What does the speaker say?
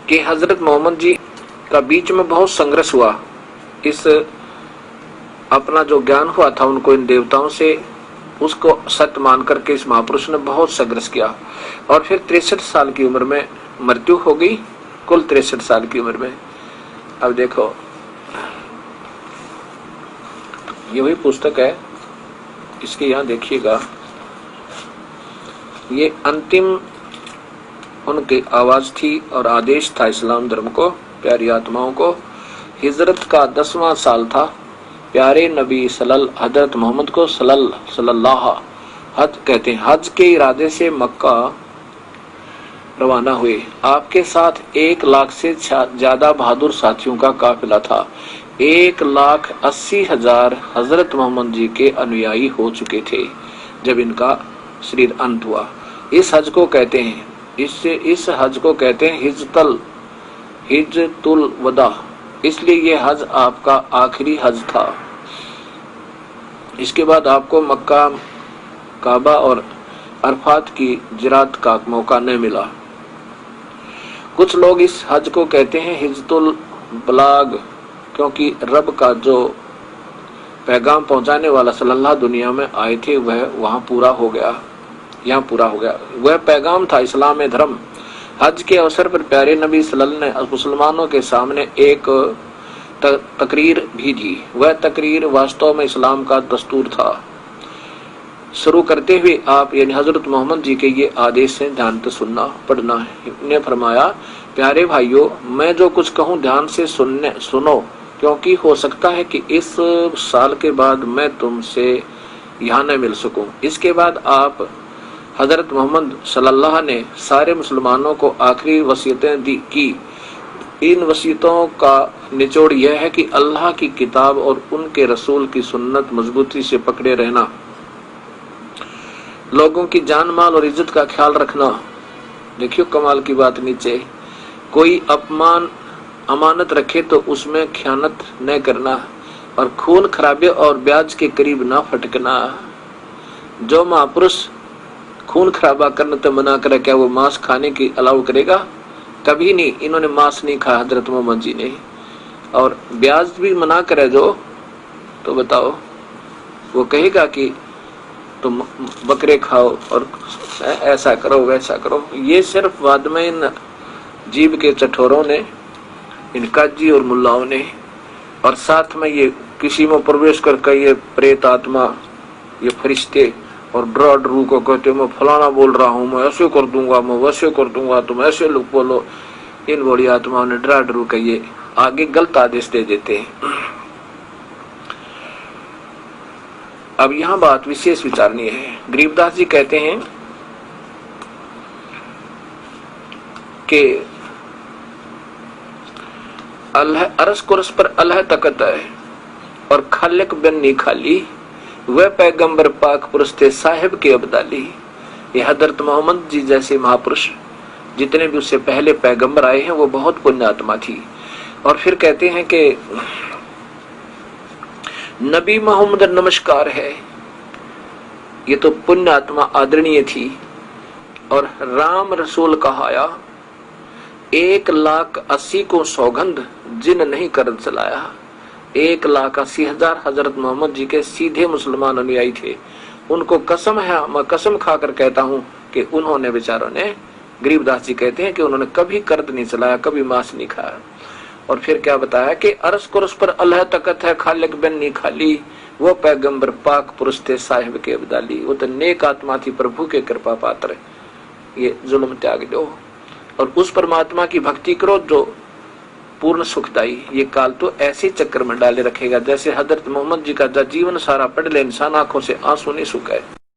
कि हजरत मोहम्मद जी का बीच में बहुत संघर्ष हुआ। इस अपना जो ज्ञान हुआ था उनको इन देवताओं से, उसको सत्य मान करके इस महापुरुष ने बहुत संघर्ष किया और फिर 63 साल की उम्र में मृत्यु हो गई, कुल 63 साल की उम्र में। अब देखो ये वही पुस्तक है, इसके यहाँ देखिएगा, ये अंतिम उनकी आवाज थी और आदेश था इस्लाम धर्म को, प्यारी आत्माओं को। हिजरत का 10वां साल था। प्यारे नबी हजरत मोहम्मद को सल्लल्लाहु हज कहते हैं। हज के इरादे से मक्का रवाना हुए। आपके साथ 1 लाख से ज्यादा बहादुर साथियों का काफिला था। 1,80,000 हजरत मोहम्मद जी के अनुयायी हो चुके थे जब इनका शरीर अंत हुआ। इस हज को कहते हैं इस हज को कहते हैं हिज्जतुल वदा, इसलिए ये हज आपका आखिरी हज था। इसके बाद आपको मक्का, काबा और अरफात की जियारत का मौका नहीं मिला। कुछ लोग इस हज को कहते हैं हिज्जतुल बलाग, क्योंकि रब का जो पैगाम पहुंचाने वाला सल्लल्लाहु दुनिया में आए थे वह वहां पूरा हो गया, यहाँ पूरा हो गया। वह पैगाम था इस्लाम धर्म। हज के अवसर पर प्यारे नबी सल्लल्लाहु अलैहि वसल्लम ने मुसलमानों के सामने एक तकरीर भी दी। वह तकरीर वास्तव में इस्लाम का दस्तूर था। शुरू करते हुए आप यानी हजरत मोहम्मद जी के ये आदेश से ध्यान से सुनना पढ़ना है। ने फरमाया, प्यारे भाइयों, मैं जो कुछ कहूँ ध्यान से सुनो, क्योंकि हो सकता है कि इस साल के बाद मैं तुमसे यहाँ न मिल सकूं। इसके बाद आप हजरत मोहम्मद सल्लल्लाहु ने सारे मुसलमानों को आखिरी वसीयतें दी की। इन वसीयतों का निचोड़ यह है कि अल्लाह की किताब और उनके रसूल की सुन्नत मजबूती से पकड़े रहना, लोगों की जान माल और इज्जत का ख्याल रखना। देखियो कमाल की बात, नीचे कोई अमानत रखे तो उसमें खयानत न करना और खून खराबे और ब्याज के करीब ना फटकना। जो महापुरुष खून खराबा करने तो मना करे, क्या वो मांस खाने की अलाउ करेगा? कभी नहीं। इन्होंने मांस नहीं खाया हजरत मोहम्मद जी ने। और ब्याज भी मना करे जो, तो बताओ वो कहेगा कि तुम बकरे खाओ और ऐसा करो वैसा करो। ये सिर्फ बाद में इन जीव के चठोरों ने, इन काजी और मुल्लाओं ने, और साथ में ये किसी में प्रवेश करके ये प्रेत आत्मा, ये फरिश्ते और डरा डरू को कहते मैं फलाना बोल रहा हूँ, मैं ऐसे कर दूंगा, मैं वैसे कर दूंगा, तुम ऐसे लोग बोलो। इन बड़ी आत्माओं ने डरा डरू के ये आगे गलत आदेश दे देते हैं। अब यहाँ बात विशेष विचारनीय है। गरीबदास जी कहते हैं कि अल्लाह अरस कुरस पर अल्लाह तकत है और खालिक बन्नी खाली, वह पैगंबर पाक पुरुष थे साहिब के अब्दाली। ये हजरत मोहम्मद जी जैसे महापुरुष जितने भी उससे पहले पैगंबर आए हैं वो बहुत पुण्य आत्मा थी। और फिर कहते हैं कि नबी मोहम्मद नमस्कार है, ये तो पुण्य आत्मा आदरणीय थी। और राम रसूल कहाया, 1,80,000 को सौगंध जिन नहीं कर चलाया। 1,80,000 हजरत मोहम्मद जी के सीधे मुसलमान अनुयायी थे। उनको कसम है, मैं कसम खाकर कहता हूँ कि उन्होंने बेचारों ने, गरीबदास जी कहते हैं कि उन्होंने कभी कर्द नहीं चलाया, कभी मांस नहीं खाया। और फिर क्या बताया कि अरस कुरस पर अल्लाह तकत है, खालिक बन्नी खाली, वो पैगंबर पाक पुरुष थे साहिब के अब्दाली। वो तो नेक आत्मा थी, प्रभु के कृपा पात्र। ये जुल्म त्याग दो और उस परमात्मा की भक्ति करो जो पूर्ण सुखदाई। ये काल तो ऐसे चक्कर में डाले रखेगा जैसे हजरत मोहम्मद जी का जीवन सारा पढ़ ले इंसान आंखों से आंसू नहीं सुखाए।